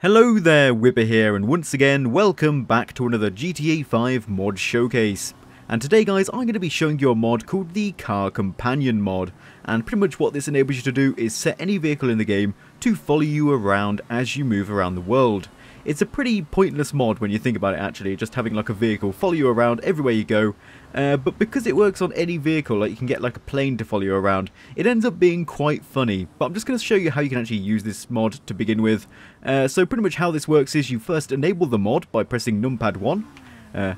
Hello there, Wipper here, and once again, welcome back to another GTA 5 mod showcase. And today guys, I'm going to be showing you a mod called the Car Companion mod. And pretty much what this enables you to do is set any vehicle in the game to follow you around as you move around the world. It's a pretty pointless mod when you think about it actually, just having like a vehicle follow you around everywhere you go. But because it works on any vehicle, like you can get like a plane to follow you around, it ends up being quite funny. But I'm just going to show you how you can actually use this mod to begin with. So pretty much how this works is you first enable the mod by pressing numpad 1,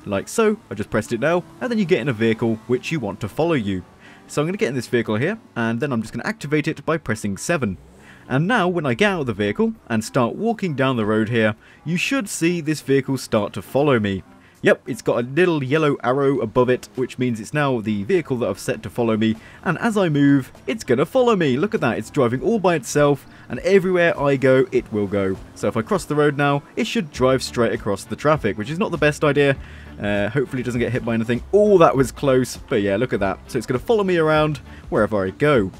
like so. I just pressed it now, and then you get in a vehicle which you want to follow you. So I'm going to get in this vehicle here, and then I'm just going to activate it by pressing 7. And now when I get out of the vehicle and start walking down the road here, you should see this vehicle start to follow me. Yep, it's got a little yellow arrow above it, which means it's now the vehicle that I've set to follow me, and as I move, it's gonna follow me. Look at that, it's driving all by itself, and everywhere I go, it will go. So if I cross the road now, it should drive straight across the traffic, which is not the best idea. Hopefully it doesn't get hit by anything. Oh, that was close, but yeah, look at that. So it's gonna follow me around wherever I go.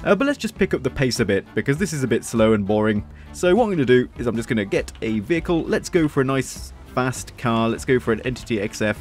But let's just pick up the pace a bit, because this is a bit slow and boring. So what I'm going to do is I'm just going to get a vehicle. Let's go for a nice fast car. Let's go for an Entity XF,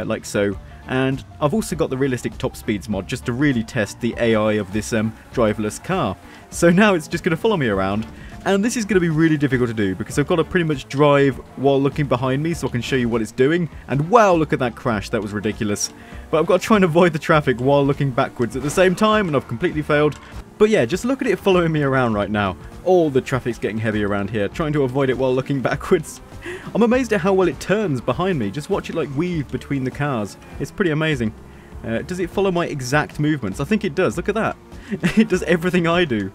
like so. And I've also got the realistic top speeds mod just to really test the AI of this driverless car. So now it's just going to follow me around. And this is going to be really difficult to do because I've got to pretty much drive while looking behind me so I can show you what it's doing. And wow, look at that crash, that was ridiculous. But I've got to try and avoid the traffic while looking backwards at the same time, and I've completely failed. But yeah, just look at it following me around right now. All the traffic's getting heavy around here, trying to avoid it while looking backwards. I'm amazed at how well it turns behind me. Just watch it like weave between the cars. It's pretty amazing. Does it follow my exact movements? I think it does, look at that. It does everything I do.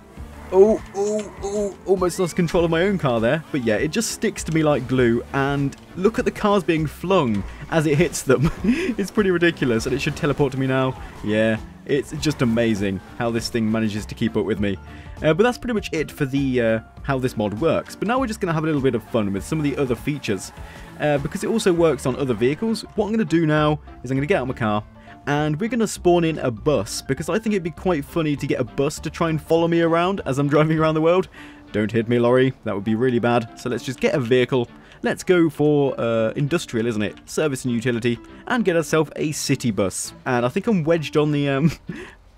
Oh, almost lost control of my own car there. But yeah, it just sticks to me like glue, and look at the cars being flung as it hits them. It's pretty ridiculous, and it should teleport to me now. Yeah, it's just amazing how this thing manages to keep up with me. But that's pretty much it for the how this mod works. But now we're just going to have a little bit of fun with some of the other features. Because it also works on other vehicles, what I'm going to do now is I'm going to get out of my car, and we're going to spawn in a bus, because I think it'd be quite funny to get a bus to try and follow me around as I'm driving around the world. Don't hit me, lorry. That would be really bad. So let's just get a vehicle. Let's go for industrial, isn't it? Service and utility, and get ourselves a city bus. And I think I'm wedged on the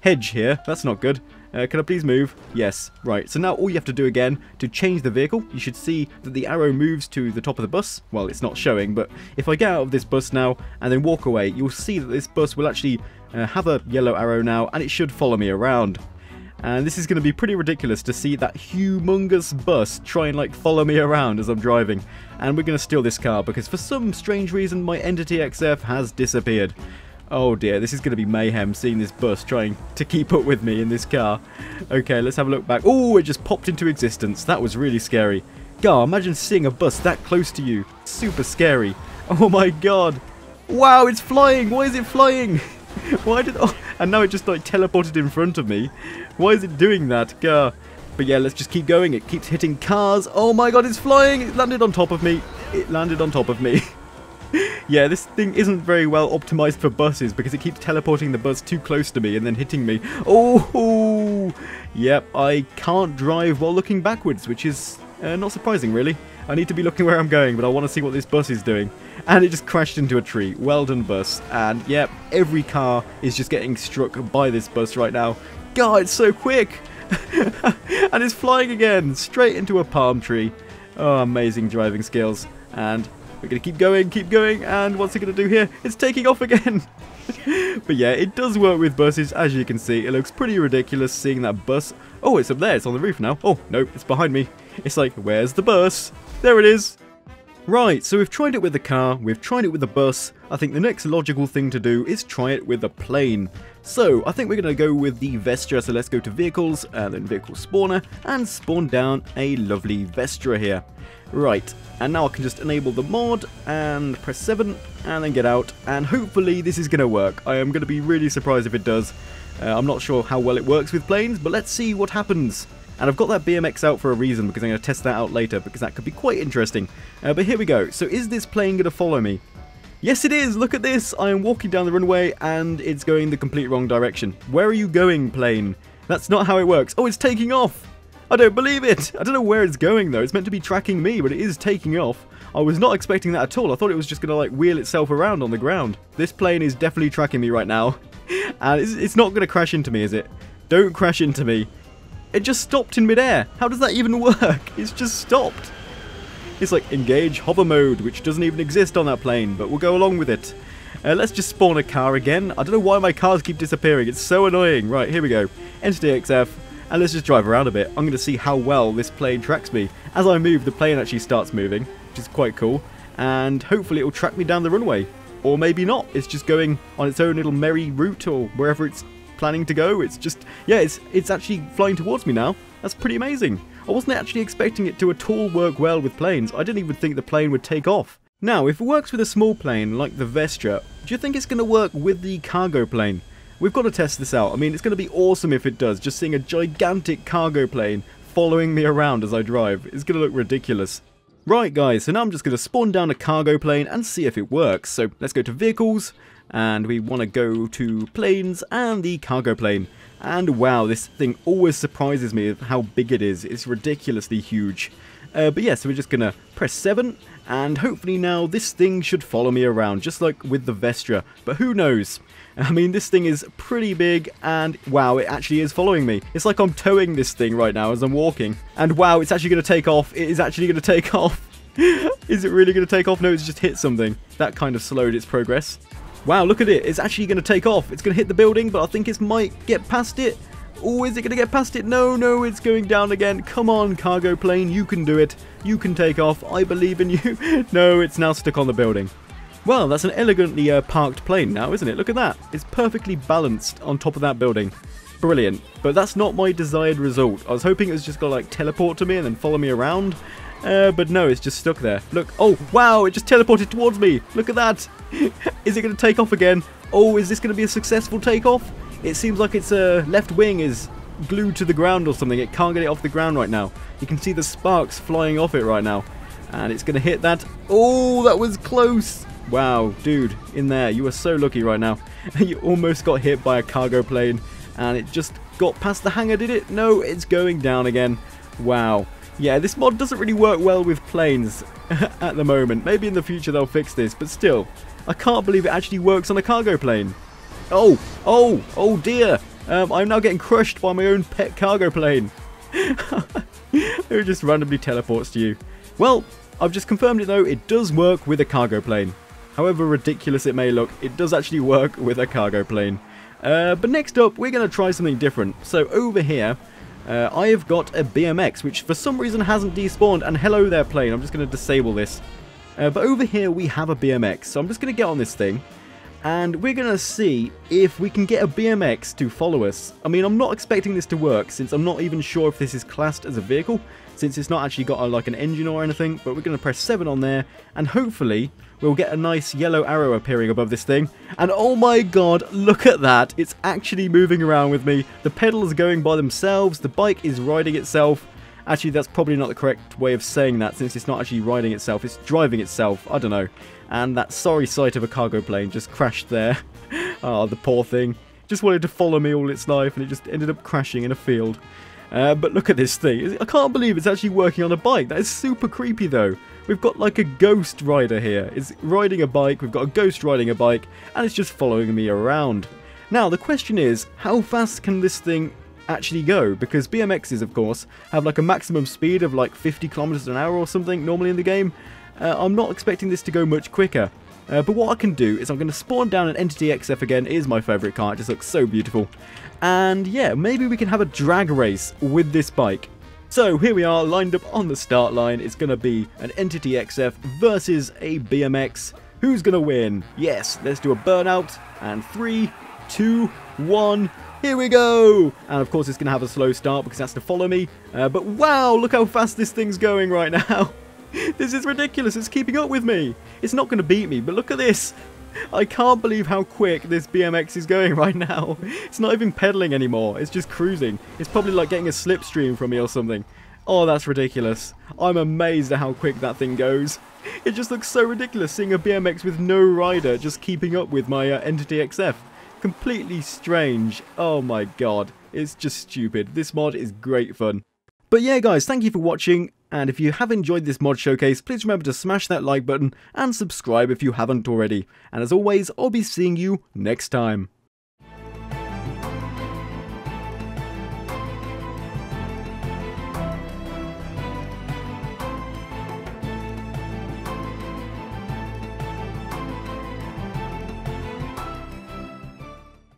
hedge here. That's not good. Can I please move? Yes. Right. So now all you have to do again to change the vehicle, you should see that the arrow moves to the top of the bus. Well, it's not showing, but if I get out of this bus now and then walk away, you'll see that this bus will actually have a yellow arrow now, and it should follow me around. And this is going to be pretty ridiculous to see that humongous bus try and like follow me around as I'm driving. And we're going to steal this car because for some strange reason my Entity XF has disappeared. Oh dear, this is going to be mayhem seeing this bus trying to keep up with me in this car. Okay, let's have a look back. Oh, it just popped into existence. That was really scary. God, imagine seeing a bus that close to you. Super scary. Oh my god. Wow, it's flying. Why is it flying? Why did... Oh, and now it just like teleported in front of me. Why is it doing that? God. But yeah, let's just keep going. It keeps hitting cars. Oh my god, it's flying. It landed on top of me. It landed on top of me. Yeah, this thing isn't very well optimized for buses because it keeps teleporting the bus too close to me and then hitting me. Oh, yep, I can't drive while looking backwards, which is not surprising, really. I need to be looking where I'm going, but I want to see what this bus is doing. And it just crashed into a tree. Well done, bus. And yep, every car is just getting struck by this bus right now. God, it's so quick. And it's flying again, straight into a palm tree. Oh, amazing driving skills. And we're going to keep going, and what's it going to do here? It's taking off again! But yeah, it does work with buses, as you can see. It looks pretty ridiculous seeing that bus. Oh, it's up there, it's on the roof now. Oh, no, it's behind me. It's like, where's the bus? There it is! Right, so we've tried it with the car, we've tried it with the bus. I think the next logical thing to do is try it with a plane. So, I think we're going to go with the Vestra, so let's go to Vehicles, and then Vehicle Spawner, and spawn down a lovely Vestra here. Right, and now I can just enable the mod, and press 7, and then get out, and hopefully this is going to work. I am going to be really surprised if it does. I'm not sure how well it works with planes, but let's see what happens. And I've got that BMX out for a reason, because I'm going to test that out later, because that could be quite interesting. But here we go. So is this plane going to follow me? Yes, it is! Look at this! I am walking down the runway, and it's going the complete wrong direction. Where are you going, plane? That's not how it works. Oh, it's taking off! I don't believe it! I don't know where it's going though. It's meant to be tracking me, but it is taking off. I was not expecting that at all. I thought it was just going to like wheel itself around on the ground. This plane is definitely tracking me right now. And it's not going to crash into me, is it? Don't crash into me. It just stopped in midair. How does that even work? It's just stopped. It's like engage hover mode, which doesn't even exist on that plane, but we'll go along with it. Let's just spawn a car again. I don't know why my cars keep disappearing. It's so annoying. Right, here we go. Enter DXF, and let's just drive around a bit. I'm going to see how well this plane tracks me. As I move, the plane actually starts moving, which is quite cool. And hopefully it will track me down the runway. Or maybe not. It's just going on its own little merry route, or wherever it's planning to go. It's just, yeah, it's actually flying towards me now. That's pretty amazing. I wasn't actually expecting it to at all work well with planes. I didn't even think the plane would take off. Now, if it works with a small plane like the Vestra, do you think it's going to work with the cargo plane? We've got to test this out. I mean, it's going to be awesome if it does. Just seeing a gigantic cargo plane following me around as I drive. It's going to look ridiculous. Right, guys, so now I'm just going to spawn down a cargo plane and see if it works. So let's go to vehicles, and we want to go to planes and the cargo plane. And wow, this thing always surprises me of how big it is. It's ridiculously huge. But yeah, so we're just going to press 7, and hopefully now this thing should follow me around, just like with the Vestra. But who knows? I mean, this thing is pretty big, and wow, it actually is following me. It's like I'm towing this thing right now as I'm walking. And wow, it's actually going to take off. It is actually going to take off. Is it really going to take off? No, it's just hit something. That kind of slowed its progress. Wow, look at it. It's actually going to take off. It's going to hit the building, but I think it might get past it. Oh, is it going to get past it? No, no, it's going down again. Come on, cargo plane. You can do it. You can take off. I believe in you. No, it's now stuck on the building. Well, that's an elegantly parked plane now, isn't it? Look at that. It's perfectly balanced on top of that building. Brilliant. But that's not my desired result. I was hoping it was just going to like teleport to me and then follow me around. But no, it's just stuck there. Look. Oh, wow. It just teleported towards me. Look at that. Is it going to take off again? Oh, is this going to be a successful takeoff? It seems like its left wing is glued to the ground or something. It can't get it off the ground right now. You can see the sparks flying off it right now. And it's going to hit that. Oh, that was close. Wow, dude, in there. You are so lucky right now. You almost got hit by a cargo plane. And it just got past the hangar, did it? No, it's going down again. Wow. Yeah, this mod doesn't really work well with planes at the moment. Maybe in the future they'll fix this. But still, I can't believe it actually works on a cargo plane. Oh dear. I'm now getting crushed by my own pet cargo plane. It just randomly teleports to you. Well, I've just confirmed it though. It does work with a cargo plane. However ridiculous it may look, it does actually work with a cargo plane. But next up, we're going to try something different. So over here, I have got a BMX, which for some reason hasn't despawned. And hello there, plane. I'm just going to disable this. But over here, we have a BMX. So I'm just going to get on this thing. And we're going to see if we can get a BMX to follow us. I mean, I'm not expecting this to work, since I'm not even sure if this is classed as a vehicle, since it's not actually got like an engine or anything. But we're going to press 7 on there, and hopefully we'll get a nice yellow arrow appearing above this thing. And oh my god, look at that. It's actually moving around with me. The pedals are going by themselves. The bike is riding itself. Actually, that's probably not the correct way of saying that, since it's not actually riding itself. It's driving itself. I don't know. And that sorry sight of a cargo plane just crashed there. Oh, the poor thing. Just wanted to follow me all its life, and it just ended up crashing in a field. But look at this thing. I can't believe it's actually working on a bike. That is super creepy, though. We've got like a ghost rider here. It's riding a bike. We've got a ghost riding a bike, and it's just following me around. Now, the question is, how fast can this thing actually go? Because BMXs, of course, have like a maximum speed of like 50 kilometers an hour or something normally in the game. I'm not expecting this to go much quicker. But what I can do is I'm going to spawn down an Entity XF again. It is my favourite car. It just looks so beautiful. And yeah, maybe we can have a drag race with this bike. So here we are, lined up on the start line. It's going to be an Entity XF versus a BMX. Who's going to win? Yes, let's do a burnout. And 3, 2, 1... Here we go! And of course it's going to have a slow start because it has to follow me. But wow, look how fast this thing's going right now. This is ridiculous. It's keeping up with me. It's not going to beat me, but look at this. I can't believe how quick this BMX is going right now. It's not even pedaling anymore. It's just cruising. It's probably like getting a slipstream from me or something. Oh, that's ridiculous. I'm amazed at how quick that thing goes. It just looks so ridiculous seeing a BMX with no rider just keeping up with my Entity XF. Completely strange. Oh my god. It's just stupid. This mod is great fun. But yeah guys, thank you for watching, and if you have enjoyed this mod showcase, please remember to smash that like button and subscribe if you haven't already. And as always, I'll be seeing you next time.